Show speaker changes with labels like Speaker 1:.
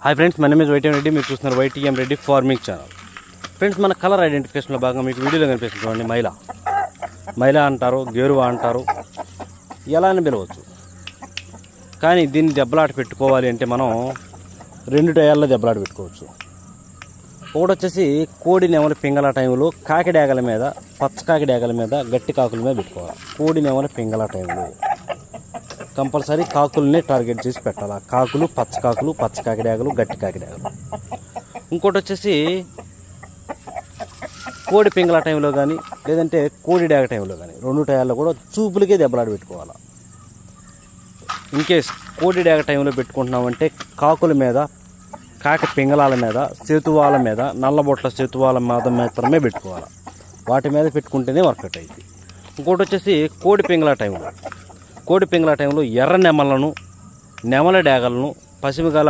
Speaker 1: Hi friends, మన name is YTM Reddy. మీరు చూస్తున్నారు YTM Reddy farming channel. Friends, మన కలర్ ఐడెంటిఫికేషన్లో భాగంగా మీకు వీడియోలో కనిపిస్తుంది చూడండి. మైలా అంటారు, గేరువా అంటారు, ఎలా అని పిలవచ్చు. కానీ దీన్ని దెబ్బలాట పెట్టుకోవాలి అంటే మనం రెండు టయాల్లో దెబ్బలాట పెట్టుకోవచ్చు. ఒకటి వచ్చేసి కోడి నెమలి పింగళ టైంలో కాకి డేగల మీద, పచ్చ కాకి డేగల మీద, గట్టి కాకుల మీద పెట్టుకోవాలి. కోడి నెమలి పింగళ టైంలో కంపల్సరీ కాకుల్ని టార్గెట్ చేసి పెట్టాలి. కాకులు, పచ్చ కాకి డేగలు, గట్టి కాకి డేగలు. ఇంకోటి వచ్చేసి కోడి పింగళ టైంలో కానీ లేదంటే కోడి డేగ టైంలో కానీ రెండు టయాల్లో కూడా చూపులకే దెబ్బలాట పెట్టుకోవాలి. ఇన్కేస్ కోడి డేగ టైంలో పెట్టుకుంటున్నామంటే కాకుల మీద, కాకి పింగళాల మీద, సేతువాల మీద, నల్లబొట్ల సేతువాల మీద మాత్రమే పెట్టుకోవాలి. వాటి మీద పెట్టుకుంటేనే వర్కౌట్ అయింది. ఇంకోటి వచ్చేసి కోడి పింగళ టైంలో ఎర్ర నెమలను, నెమల డేగలను, పసిమి గల